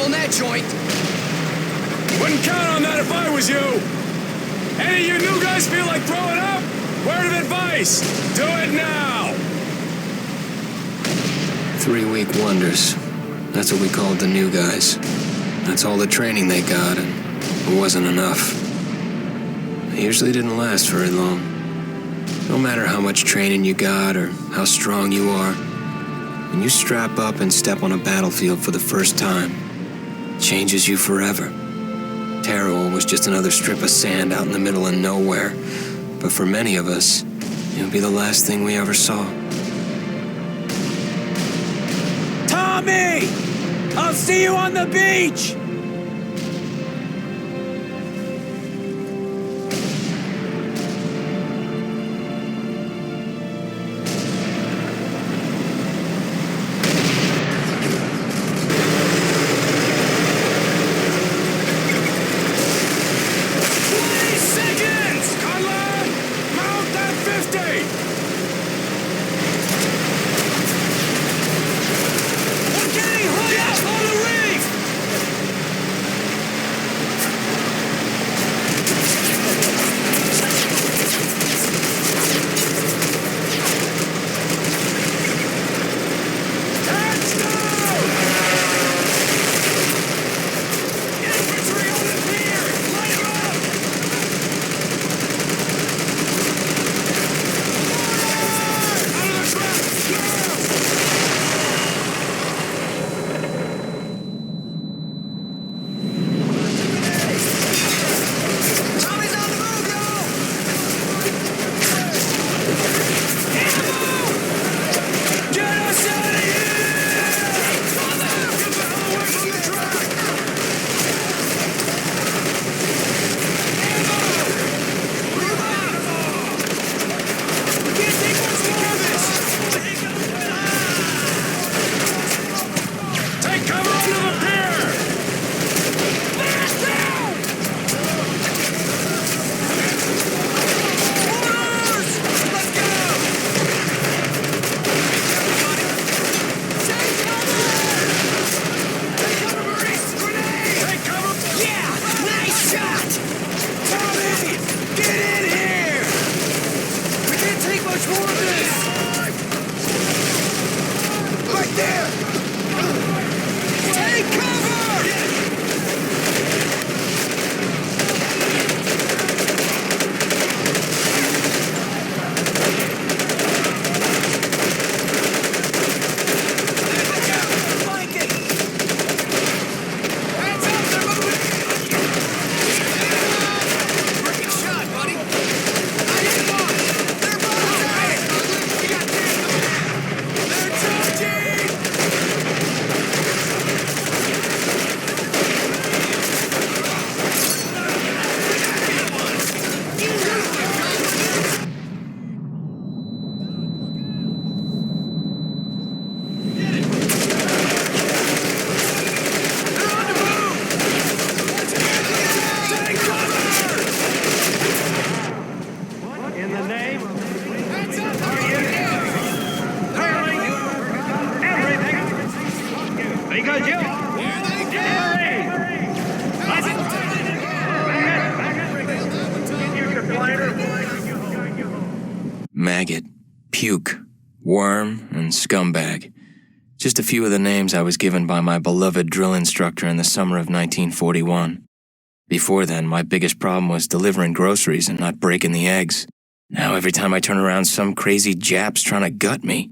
rival net joint. Wouldn't count on that if I was you. Any of you new guys feel like throwing up? Word of advice, do it now. 3-week wonders. That's what we called the new guys. That's all the training they got, and it wasn't enough. It usually didn't last very long. No matter how much training you got or how strong you are, when you strap up and step on a battlefield for the first time, it changes you forever. Terror was just another strip of sand out in the middle of nowhere, but for many of us, it would be the last thing we ever saw. Tommy! I'll see you on the beach! Maggot, puke, worm, and scumbag. Just a few of the names I was given by my beloved drill instructor in the summer of 1941. Before then, my biggest problem was delivering groceries and not breaking the eggs. Now every time I turn around, some crazy Jap's trying to gut me.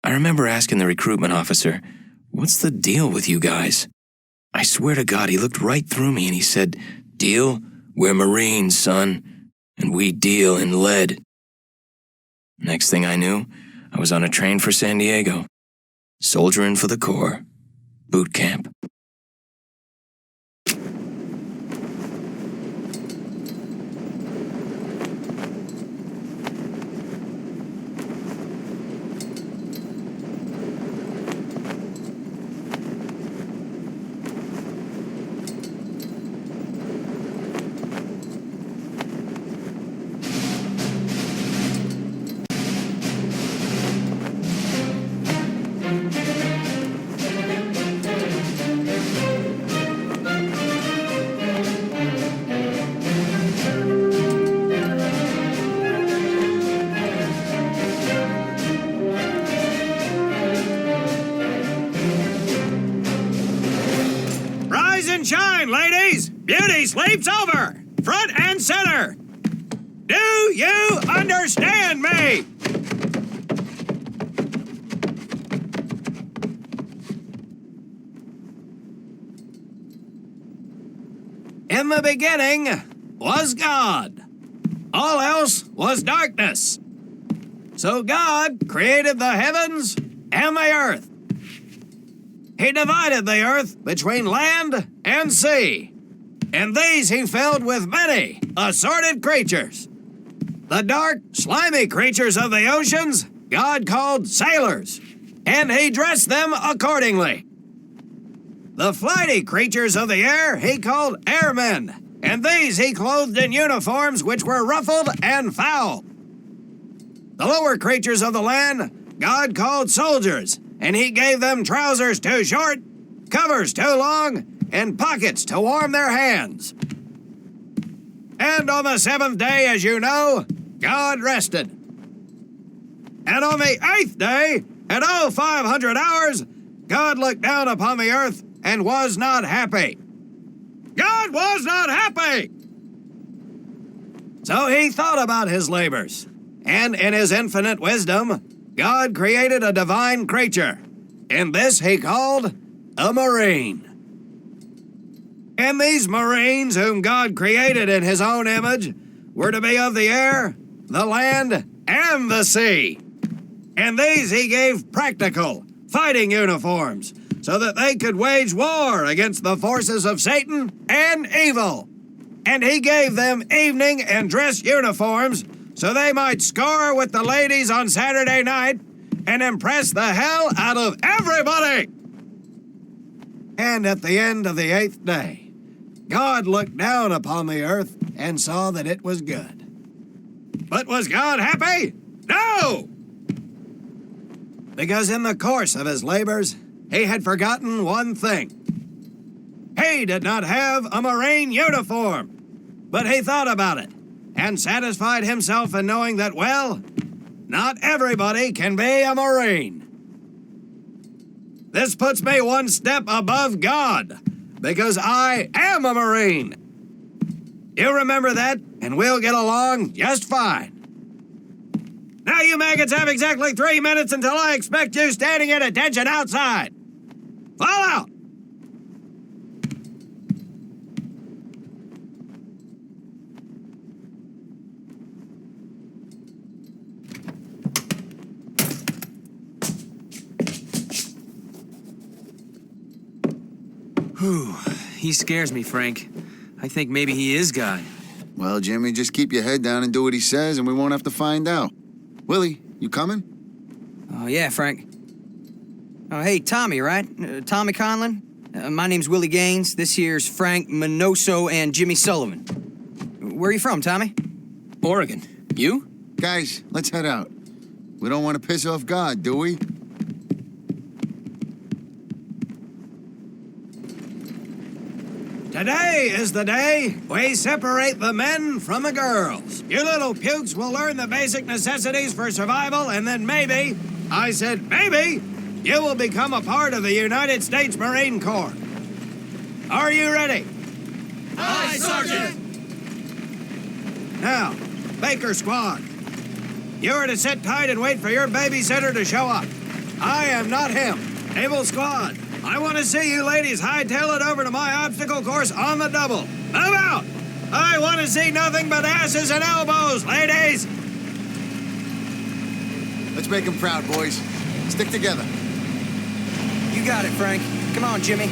I remember asking the recruitment officer, "What's the deal with you guys?" I swear to God, he looked right through me and he said, "Deal? We're Marines, son, and we deal in lead." Next thing I knew, I was on a train for San Diego. Soldiering for the Corps. Boot camp. Beauty sleeps over, front and center. Do you understand me? In the beginning was God. All else was darkness. So God created the heavens and the earth. He divided the earth between land and sea, and these he filled with many assorted creatures. The dark, slimy creatures of the oceans God called sailors, and he dressed them accordingly. The flighty creatures of the air he called airmen, and these he clothed in uniforms which were ruffled and foul. The lower creatures of the land God called soldiers, and he gave them trousers too short, covers too long, and pockets to warm their hands. And on the seventh day, as you know, God rested. And on the eighth day, at 0500 hours, God looked down upon the earth and was not happy. God was not happy! So he thought about his labors, and in his infinite wisdom, God created a divine creature, and this he called a marine. And these marines, whom God created in his own image, were to be of the air, the land, and the sea. And these he gave practical, fighting uniforms, so that they could wage war against the forces of Satan and evil. And he gave them evening and dress uniforms, so they might score with the ladies on Saturday night and impress the hell out of everybody. And at the end of the eighth day, God looked down upon the earth and saw that it was good. But was God happy? No! Because in the course of his labors, he had forgotten one thing. He did not have a marine uniform, but he thought about it and satisfied himself in knowing that, well, not everybody can be a marine. This puts me one step above God, because I am a marine. You remember that, and we'll get along just fine. Now you maggots have exactly 3 minutes until I expect you standing at attention outside. Fall out! Whew, he scares me, Frank. I think maybe he is God. Well, Jimmy, just keep your head down and do what he says, and we won't have to find out. Willie, you coming? Oh, yeah, Frank. Oh, hey, Tommy, right? Tommy Conlon? My name's Willie Gaines. This here's Frank Minoso and Jimmy Sullivan. Where are you from, Tommy? Oregon. You? Guys, let's head out. We don't want to piss off God, do we? Today is the day we separate the men from the girls. You little pukes will learn the basic necessities for survival, and then maybe, I said maybe, you will become a part of the United States Marine Corps. Are you ready? Aye, Sergeant! Now, Baker Squad, you are to sit tight and wait for your babysitter to show up. I am not him. Naval Squad, I want to see you ladies hightail it over to my obstacle course on the double. Move out! I want to see nothing but asses and elbows, ladies! Let's make him proud, boys. Stick together. You got it, Frank. Come on, Jimmy.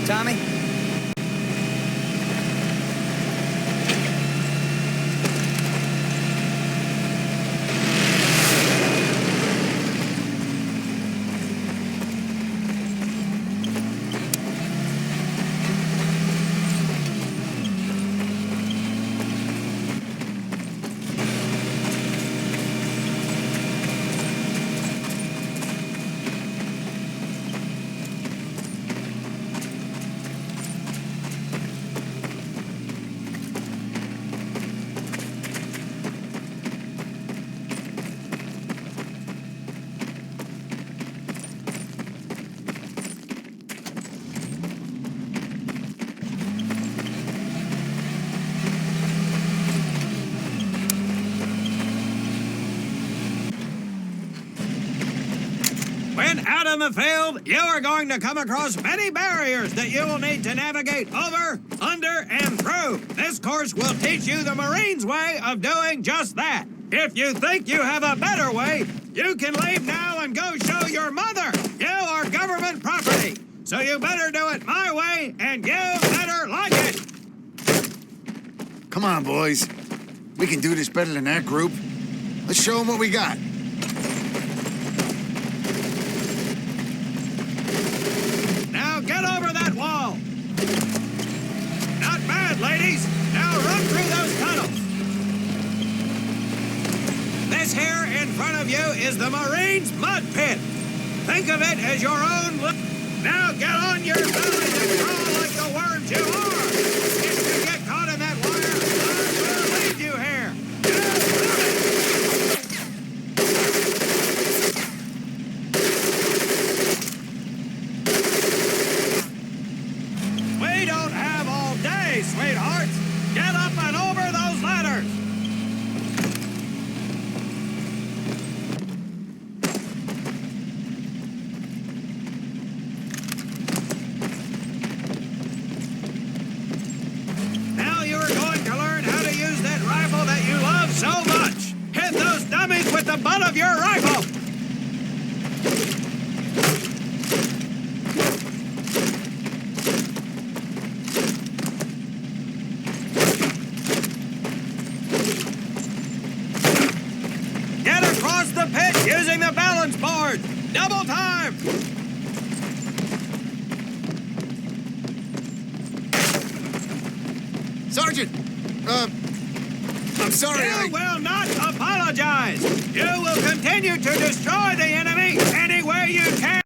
Tommy? in the field, you are going to come across many barriers that you will need to navigate over, under, and through. This course will teach you the Marine's way of doing just that. If you think you have a better way, you can leave now and go show your mother. You are government property, so you better do it my way, and you better like it. Come on, boys. We can do this better than that group. Let's show them what we got. Now get over that wall. Not bad, ladies. Now run through those tunnels. This here in front of you is the Marine's mud pit. Think of it as your own. Now get on your belly and crawl like the worms you are. If you get caught in that wire, I will leave you here. We don't have all day, sweethearts. Get up and over those ladders. Now you're going to learn how to use that rifle that you love so much. Hit those dummies with the butt of your rifle. Get across the pit using the balance board. Double time. Sergeant! I'm sorry, You will not apologize. You will continue to destroy the enemy.